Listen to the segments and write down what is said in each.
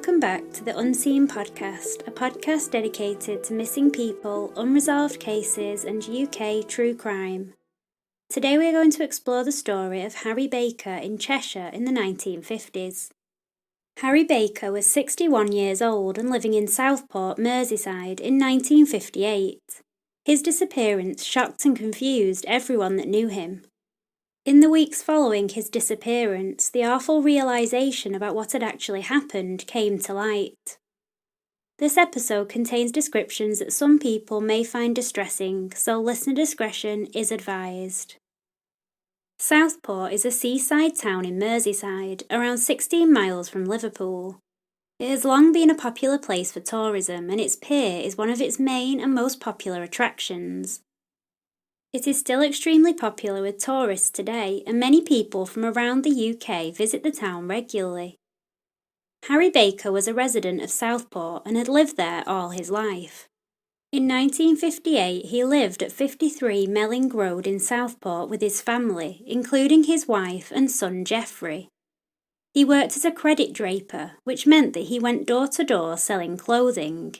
Welcome back to the Unseen Podcast, a podcast dedicated to missing people, unresolved cases and UK true crime. Today we are going to explore the story of Harry Baker in Cheshire in the 1950s. Harry Baker was 61 years old and living in Southport, Merseyside in 1958. His disappearance shocked and confused everyone that knew him. In the weeks following his disappearance, the awful realisation about what had actually happened came to light. This episode contains descriptions that some people may find distressing, so listener discretion is advised. Southport is a seaside town in Merseyside, around 16 miles from Liverpool. It has long been a popular place for tourism, and its pier is one of its main and most popular attractions. It is still extremely popular with tourists today, and many people from around the UK visit the town regularly. Harry Baker was a resident of Southport and had lived there all his life. In 1958, he lived at 53 Melling Road in Southport with his family, including his wife and son Geoffrey. He worked as a credit draper, which meant that he went door to door selling clothing.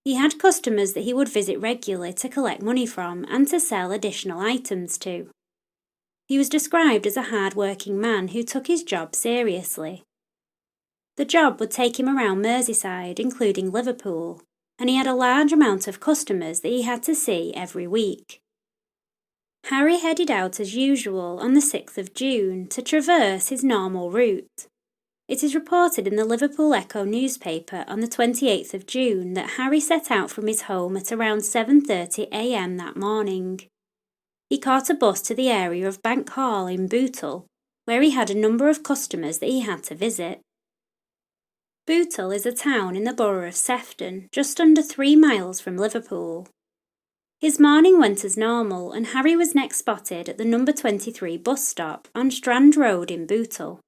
He had customers that he would visit regularly to collect money from and to sell additional items to. He was described as a hard-working man who took his job seriously. The job would take him around Merseyside, including Liverpool, and he had a large amount of customers that he had to see every week. Harry headed out as usual on the 6th of June to traverse his normal route. It is reported in the Liverpool Echo newspaper on the 28th of June that Harry set out from his home at around 7:30 a.m. that morning. He caught a bus to the area of Bank Hall in Bootle, where he had a number of customers that he had to visit. Bootle is a town in the borough of Sefton, just under 3 miles from Liverpool. His morning went as normal, and Harry was next spotted at the number 23 bus stop on Strand Road in Bootle.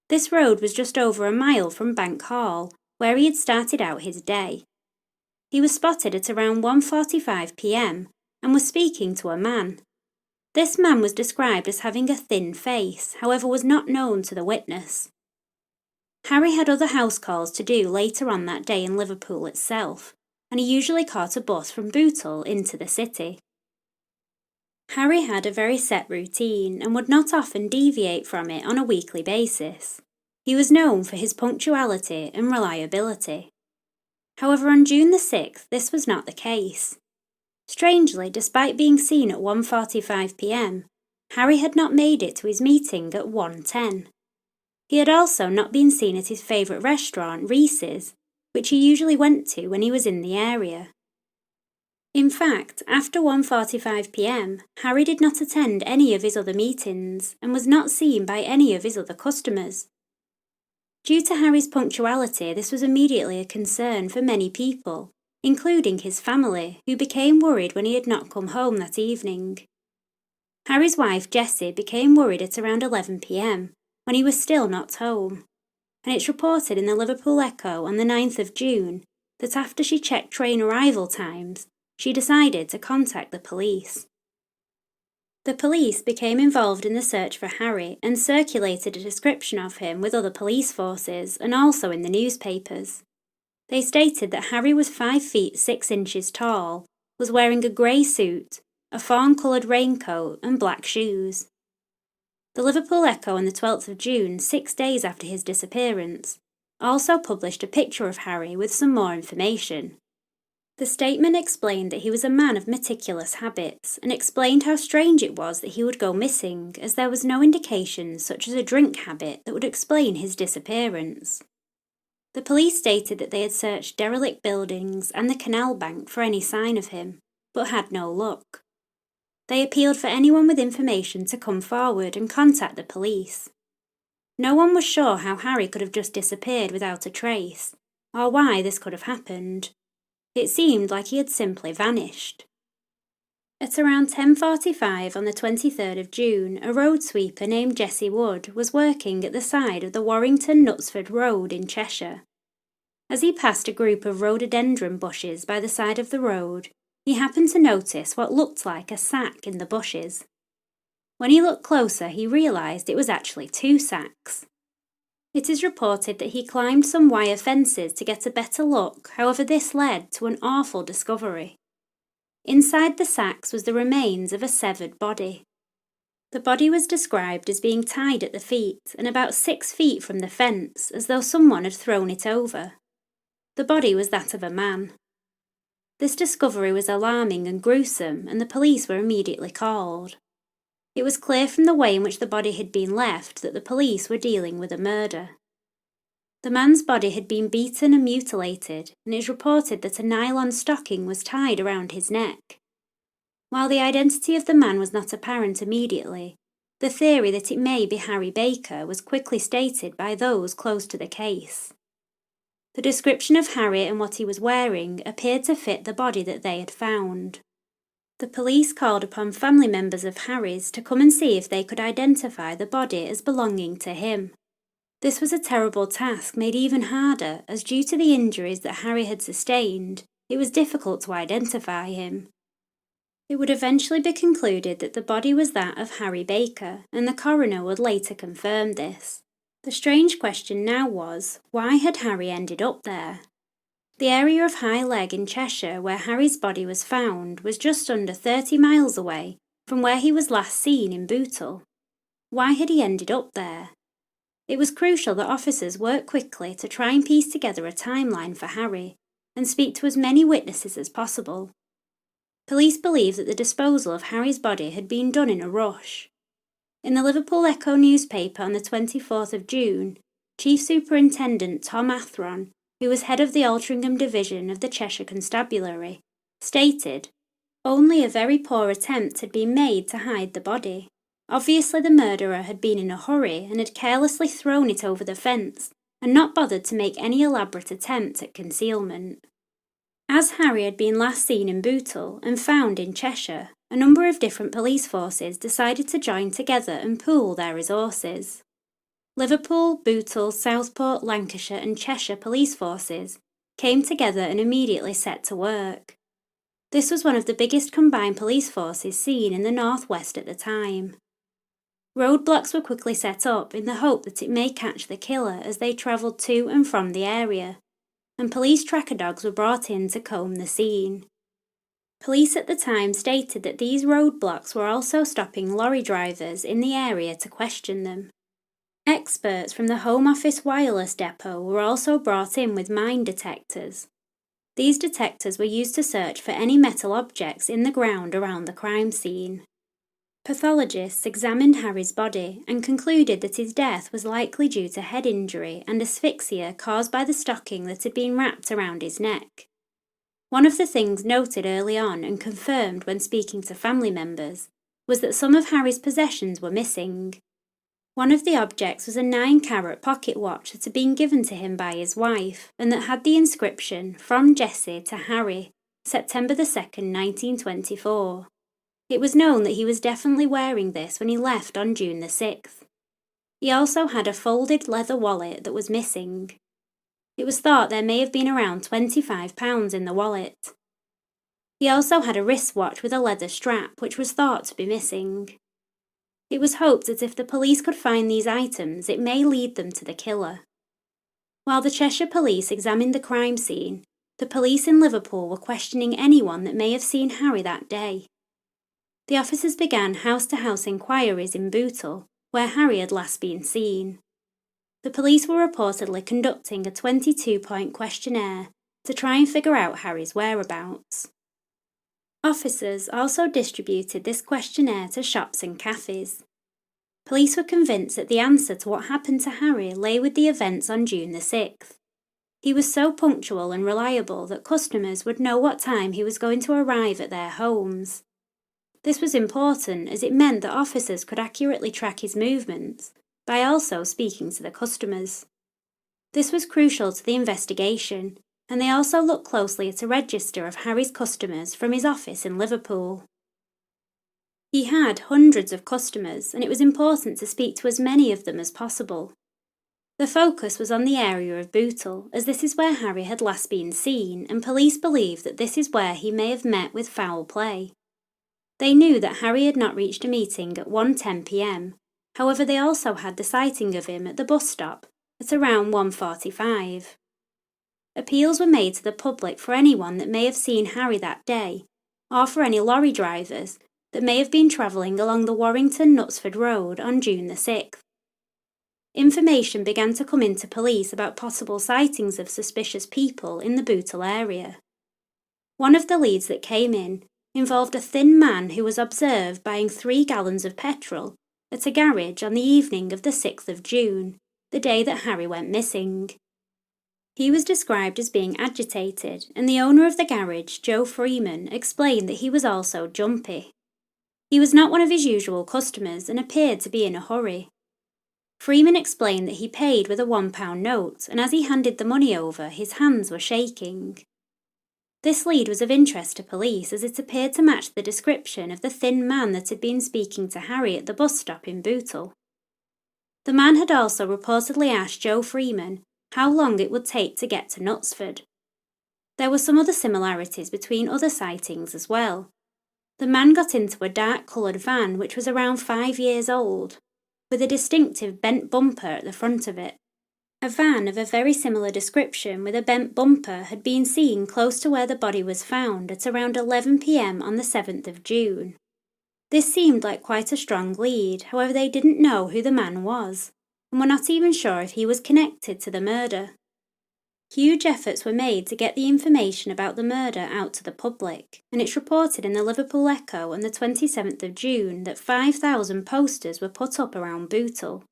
This road was just over a mile from Bank Hall, where he had started out his day. He was spotted at around 1:45 p.m. and was speaking to a man. This man was described as having a thin face, however was not known to the witness. Harry had other house calls to do later on that day in Liverpool itself, and he usually caught a bus from Bootle into the city. Harry had a very set routine and would not often deviate from it on a weekly basis. He was known for his punctuality and reliability. However, on June the 6th, this was not the case. Strangely, despite being seen at 1:45 p.m, Harry had not made it to his meeting at 1:10. He had also not been seen at his favourite restaurant, Reese's, which he usually went to when he was in the area. In fact, after 1:45 p.m, Harry did not attend any of his other meetings and was not seen by any of his other customers. Due to Harry's punctuality, this was immediately a concern for many people, including his family, who became worried when he had not come home that evening. Harry's wife, Jessie, became worried at around 11 p.m, when he was still not home, and it's reported in the Liverpool Echo on the 9th of June that after she checked train arrival times, she decided to contact the police. The police became involved in the search for Harry and circulated a description of him with other police forces and also in the newspapers. They stated that Harry was 5 feet 6 inches tall, was wearing a grey suit, a fawn-coloured raincoat and black shoes. The Liverpool Echo on the 12th of June, 6 days after his disappearance, also published a picture of Harry with some more information. The statement explained that he was a man of meticulous habits and explained how strange it was that he would go missing, as there was no indication such as a drink habit that would explain his disappearance. The police stated that they had searched derelict buildings and the canal bank for any sign of him, but had no luck. They appealed for anyone with information to come forward and contact the police. No one was sure how Harry could have just disappeared without a trace, or why this could have happened. It seemed like he had simply vanished. At around 10:45 on the 23rd of June, a road sweeper named Jessie Wood was working at the side of the Warrington-Knutsford Road in Cheshire. As he passed a group of rhododendron bushes by the side of the road, he happened to notice what looked like a sack in the bushes. When he looked closer, he realised it was actually 2 sacks. It is reported that he climbed some wire fences to get a better look, however this led to an awful discovery. Inside the sacks was the remains of a severed body. The body was described as being tied at the feet and about 6 feet from the fence, as though someone had thrown it over. The body was that of a man. This discovery was alarming and gruesome, and the police were immediately called. It was clear from the way in which the body had been left that the police were dealing with a murder. The man's body had been beaten and mutilated, and it is reported that a nylon stocking was tied around his neck. While the identity of the man was not apparent immediately, the theory that it may be Harry Baker was quickly stated by those close to the case. The description of Harry and what he was wearing appeared to fit the body that they had found. The police called upon family members of Harry's to come and see if they could identify the body as belonging to him. This was a terrible task made even harder, as due to the injuries that Harry had sustained, it was difficult to identify him. It would eventually be concluded that the body was that of Harry Baker, and the coroner would later confirm this. The strange question now was, why had Harry ended up there? The area of High Leg in Cheshire where Harry's body was found was just under 30 miles away from where he was last seen in Bootle. Why had he ended up there? It was crucial that officers work quickly to try and piece together a timeline for Harry and speak to as many witnesses as possible. Police believe that the disposal of Harry's body had been done in a rush. In the Liverpool Echo newspaper on the 24th of June, Chief Superintendent Tom Athron, who was head of the Altrincham Division of the Cheshire Constabulary, stated, "Only a very poor attempt had been made to hide the body. Obviously the murderer had been in a hurry and had carelessly thrown it over the fence and not bothered to make any elaborate attempt at concealment." As Harry had been last seen in Bootle and found in Cheshire, a number of different police forces decided to join together and pool their resources. Liverpool, Bootle, Southport, Lancashire and Cheshire police forces came together and immediately set to work. This was one of the biggest combined police forces seen in the northwest at the time. Roadblocks were quickly set up in the hope that it may catch the killer as they travelled to and from the area, and police tracker dogs were brought in to comb the scene. Police at the time stated that these roadblocks were also stopping lorry drivers in the area to question them. Experts from the Home Office wireless depot were also brought in with mine detectors. These detectors were used to search for any metal objects in the ground around the crime scene. Pathologists examined Harry's body and concluded that his death was likely due to head injury and asphyxia caused by the stocking that had been wrapped around his neck. One of the things noted early on and confirmed when speaking to family members was that some of Harry's possessions were missing. One of the objects was a 9-carat pocket watch that had been given to him by his wife and that had the inscription, "From Jessie to Harry, September 2nd, 1924. It was known that he was definitely wearing this when he left on June the 6th. He also had a folded leather wallet that was missing. It was thought there may have been around £25 in the wallet. He also had a wristwatch with a leather strap which was thought to be missing. It was hoped that if the police could find these items, it may lead them to the killer. While the Cheshire police examined the crime scene, the police in Liverpool were questioning anyone that may have seen Harry that day. The officers began house-to-house inquiries in Bootle, where Harry had last been seen. The police were reportedly conducting a 22-point questionnaire to try and figure out Harry's whereabouts. Officers also distributed this questionnaire to shops and cafes. Police were convinced that the answer to what happened to Harry lay with the events on June the 6th. He was so punctual and reliable that customers would know what time he was going to arrive at their homes. This was important as it meant that officers could accurately track his movements by also speaking to the customers. This was crucial to the investigation, and they also looked closely at a register of Harry's customers from his office in Liverpool. He had hundreds of customers, and it was important to speak to as many of them as possible. The focus was on the area of Bootle, as this is where Harry had last been seen, and police believed that this is where he may have met with foul play. They knew that Harry had not reached a meeting at 1:10 p.m, however they also had the sighting of him at the bus stop at around 1:45. Appeals were made to the public for anyone that may have seen Harry that day, or for any lorry drivers that may have been travelling along the Warrington-Knutsford Road on June the 6th. Information began to come into police about possible sightings of suspicious people in the Bootle area. One of the leads that came in involved a thin man who was observed buying 3 gallons of petrol at a garage on the evening of the 6th of June, the day that Harry went missing. He was described as being agitated, and the owner of the garage, Joe Freeman, explained that he was also jumpy. He was not one of his usual customers and appeared to be in a hurry. Freeman explained that he paid with a £1 note, and as he handed the money over, his hands were shaking. This lead was of interest to police as it appeared to match the description of the thin man that had been speaking to Harry at the bus stop in Bootle. The man had also reportedly asked Joe Freeman how long it would take to get to Knutsford. There were some other similarities between other sightings as well. The man got into a dark-coloured van which was around 5 years old, with a distinctive bent bumper at the front of it. A van of a very similar description with a bent bumper had been seen close to where the body was found at around 11 p.m. on the 7th of June. This seemed like quite a strong lead, however they didn't know who the man was, and were not even sure if he was connected to the murder. Huge efforts were made to get the information about the murder out to the public, and it's reported in the Liverpool Echo on the 27th of June that 5,000 posters were put up around Bootle.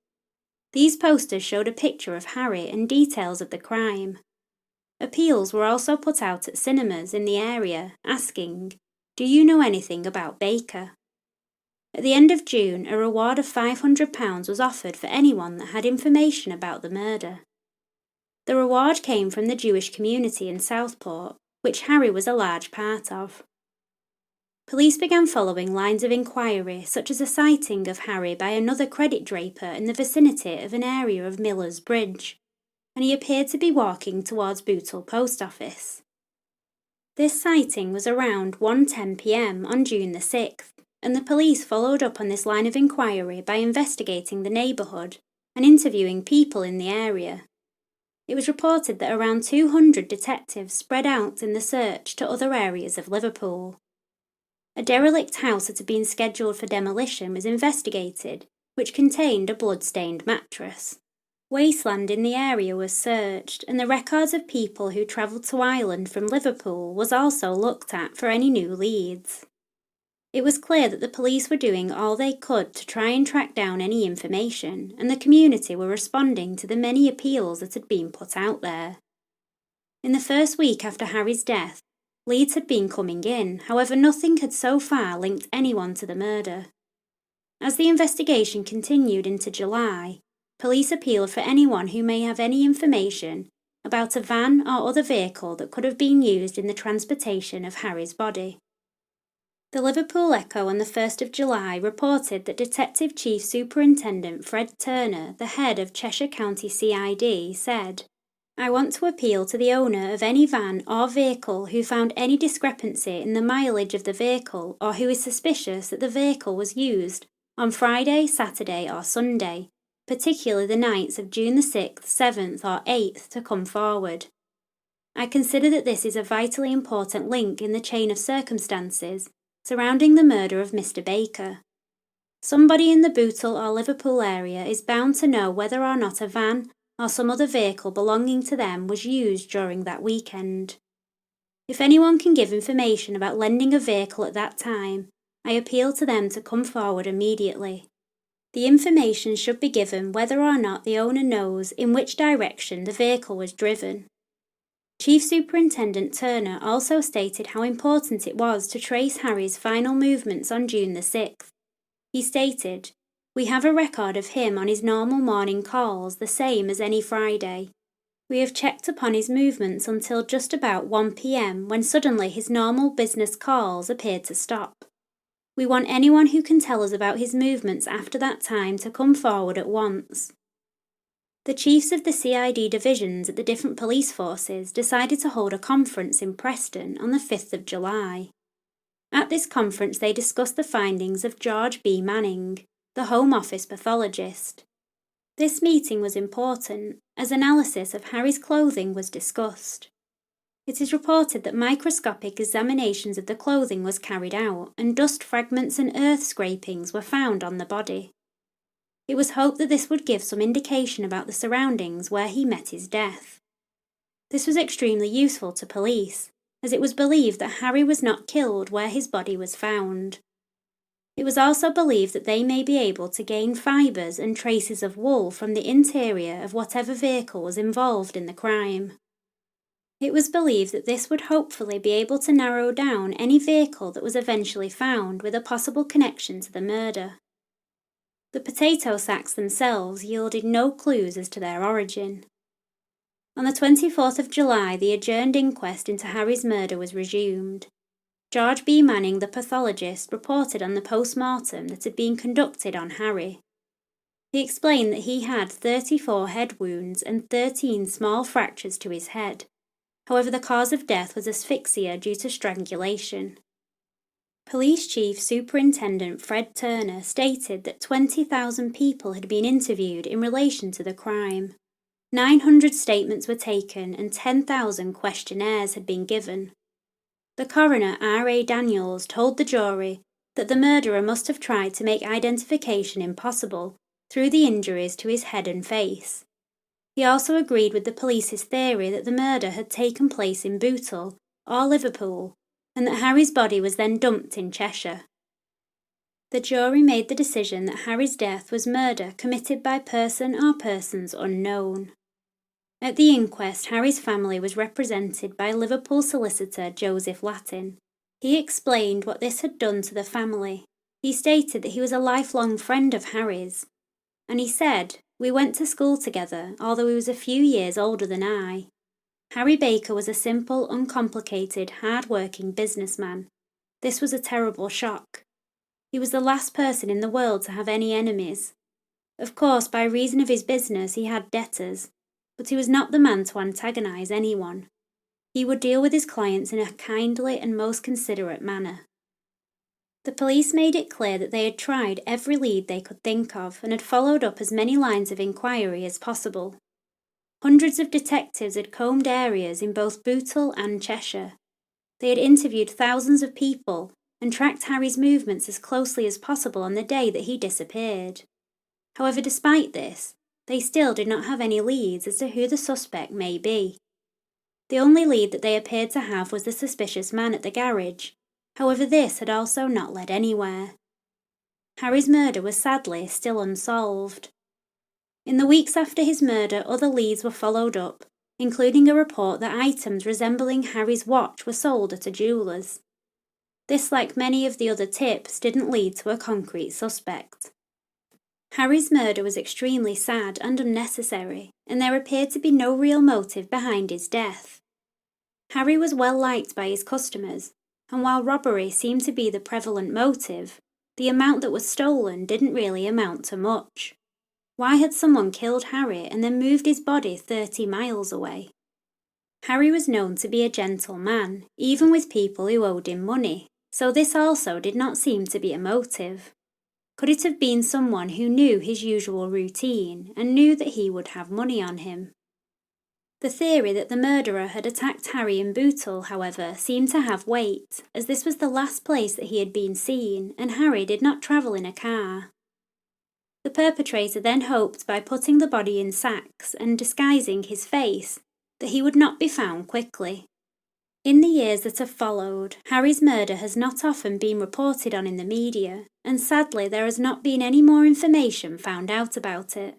These posters showed a picture of Harry and details of the crime. Appeals were also put out at cinemas in the area, asking, "Do you know anything about Baker?" At the end of June, a reward of £500 was offered for anyone that had information about the murder. The reward came from the Jewish community in Southport, which Harry was a large part of. Police began following lines of inquiry, such as a sighting of Harry by another credit draper in the vicinity of an area of Miller's Bridge, and he appeared to be walking towards Bootle Post Office. This sighting was around 1:10 p.m. on June the 6th, and the police followed up on this line of inquiry by investigating the neighbourhood and interviewing people in the area. It was reported that around 200 detectives spread out in the search to other areas of Liverpool. A derelict house that had been scheduled for demolition was investigated, which contained a blood-stained mattress. Wasteland in the area was searched, and the records of people who travelled to Ireland from Liverpool was also looked at for any new leads. It was clear that the police were doing all they could to try and track down any information, and the community were responding to the many appeals that had been put out there. In the first week after Harry's death, leads had been coming in, however nothing had so far linked anyone to the murder. As the investigation continued into July, police appealed for anyone who may have any information about a van or other vehicle that could have been used in the transportation of Harry's body. The Liverpool Echo on the 1st of July reported that Detective Chief Superintendent Fred Turner, the head of Cheshire County CID, said, "I want to appeal to the owner of any van or vehicle who found any discrepancy in the mileage of the vehicle or who is suspicious that the vehicle was used on Friday, Saturday or Sunday, particularly the nights of June the 6th, 7th or 8th, to come forward. I consider that this is a vitally important link in the chain of circumstances surrounding the murder of Mr. Baker. Somebody in the Bootle or Liverpool area is bound to know whether or not a van or some other vehicle belonging to them was used during that weekend. If anyone can give information about lending a vehicle at that time, I appeal to them to come forward immediately. The information should be given whether or not the owner knows in which direction the vehicle was driven." Chief Superintendent Turner also stated how important it was to trace Harry's final movements on June the 6th. He stated, "We have a record of him on his normal morning calls, the same as any Friday. We have checked upon his movements until just about 1 p.m. when suddenly his normal business calls appeared to stop. We want anyone who can tell us about his movements after that time to come forward at once." The chiefs of the CID divisions at the different police forces decided to hold a conference in Preston on the 5th of July. At this conference they discussed the findings of George B. Manning, the Home Office pathologist. This meeting was important, as analysis of Harry's clothing was discussed. It is reported that microscopic examinations of the clothing was carried out, and dust fragments and earth scrapings were found on the body. It was hoped that this would give some indication about the surroundings where he met his death. This was extremely useful to police, as it was believed that Harry was not killed where his body was found. It was also believed that they may be able to gain fibres and traces of wool from the interior of whatever vehicle was involved in the crime. It was believed that this would hopefully be able to narrow down any vehicle that was eventually found with a possible connection to the murder. The potato sacks themselves yielded no clues as to their origin. On the 24th of July, the adjourned inquest into Harry's murder was resumed. George B. Manning, the pathologist, reported on the post-mortem that had been conducted on Harry. He explained that he had 34 head wounds and 13 small fractures to his head. However, the cause of death was asphyxia due to strangulation. Police Chief Superintendent Fred Turner stated that 20,000 people had been interviewed in relation to the crime. 900 statements were taken and 10,000 questionnaires had been given. The coroner, R.A. Daniels, told the jury that the murderer must have tried to make identification impossible through the injuries to his head and face. He also agreed with the police's theory that the murder had taken place in Bootle or Liverpool, and that Harry's body was then dumped in Cheshire. The jury made the decision that Harry's death was murder committed by person or persons unknown. At the inquest, Harry's family was represented by Liverpool solicitor Joseph Latin. He explained what this had done to the family. He stated that he was a lifelong friend of Harry's, and he said, "We went to school together, although he was a few years older than I. Harry Baker was a simple, uncomplicated, hard-working businessman. This was a terrible shock. He was the last person in the world to have any enemies. Of course, by reason of his business, he had debtors, but he was not the man to antagonize anyone. He would deal with his clients in a kindly and most considerate manner." The police made it clear that they had tried every lead they could think of and had followed up as many lines of inquiry as possible. Hundreds of detectives had combed areas in both Bootle and Cheshire. They had interviewed thousands of people and tracked Harry's movements as closely as possible on the day that he disappeared. However, despite this, they still did not have any leads as to who the suspect may be. The only lead that they appeared to have was the suspicious man at the garage. However, this had also not led anywhere. Harry's murder was sadly still unsolved. In the weeks after his murder, other leads were followed up, including a report that items resembling Harry's watch were sold at a jeweller's. This, like many of the other tips, didn't lead to a concrete suspect. Harry's murder was extremely sad and unnecessary, and there appeared to be no real motive behind his death. Harry was well liked by his customers, and while robbery seemed to be the prevalent motive, the amount that was stolen didn't really amount to much. Why had someone killed Harry and then moved his body 30 miles away? Harry was known to be a gentle man, even with people who owed him money, so this also did not seem to be a motive. Could it have been someone who knew his usual routine and knew that he would have money on him? The theory that the murderer had attacked Harry in Bootle, however, seemed to have weight, as this was the last place that he had been seen, and Harry did not travel in a car. The perpetrator then hoped by putting the body in sacks and disguising his face that he would not be found quickly. In the years that have followed, Harry's murder has not often been reported on in the media, and sadly there has not been any more information found out about it.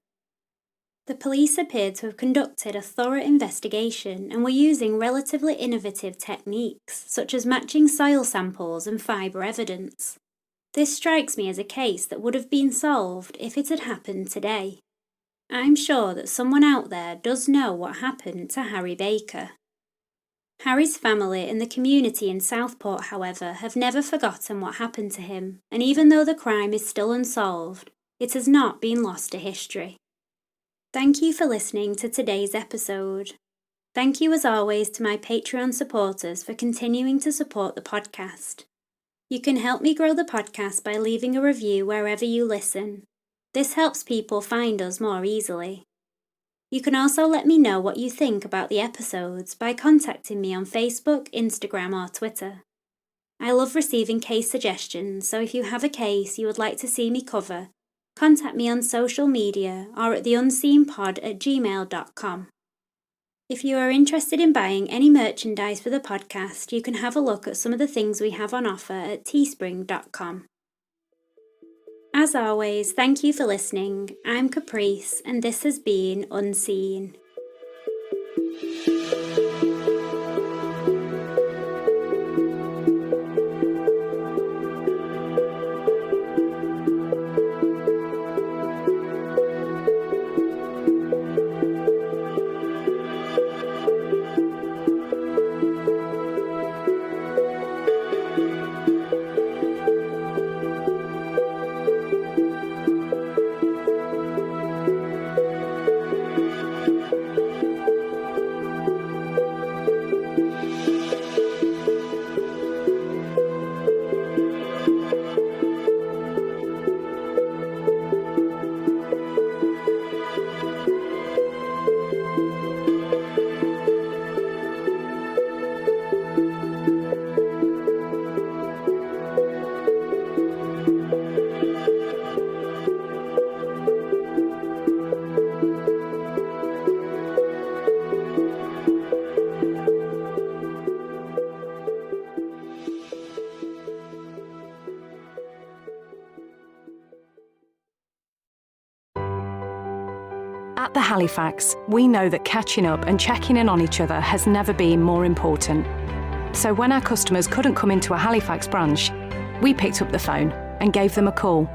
The police appeared to have conducted a thorough investigation and were using relatively innovative techniques, such as matching soil samples and fibre evidence. This strikes me as a case that would have been solved if it had happened today. I'm sure that someone out there does know what happened to Harry Baker. Harry's family and the community in Southport, however, have never forgotten what happened to him, and even though the crime is still unsolved, it has not been lost to history. Thank you for listening to today's episode. Thank you as always to my Patreon supporters for continuing to support the podcast. You can help me grow the podcast by leaving a review wherever you listen. This helps people find us more easily. You can also let me know what you think about the episodes by contacting me on Facebook, Instagram or Twitter. I love receiving case suggestions, so if you have a case you would like to see me cover, contact me on social media or at theunseenpod@gmail.com. If you are interested in buying any merchandise for the podcast, you can have a look at some of the things we have on offer at teespring.com. As always, thank you for listening. I'm Caprice, and this has been Unseen. At the Halifax, we know that catching up and checking in on each other has never been more important. So when our customers couldn't come into a Halifax branch, we picked up the phone and gave them a call.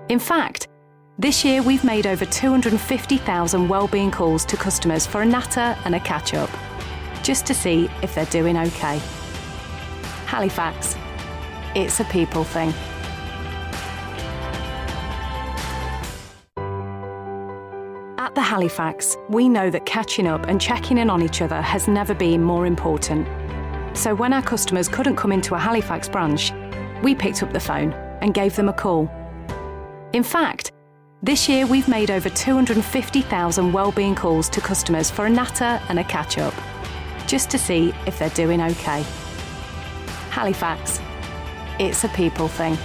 In fact, this year we've made over 250,000 wellbeing calls to customers for a natter and a catch-up, just to see if they're doing okay. Halifax, it's a people thing. At the Halifax, we know that catching up and checking in on each other has never been more important. So when our customers couldn't come into a Halifax branch, we picked up the phone and gave them a call. In fact, this year we've made over 250,000 wellbeing calls to customers for a natter and a catch-up, just to see if they're doing okay. Halifax, it's a people thing.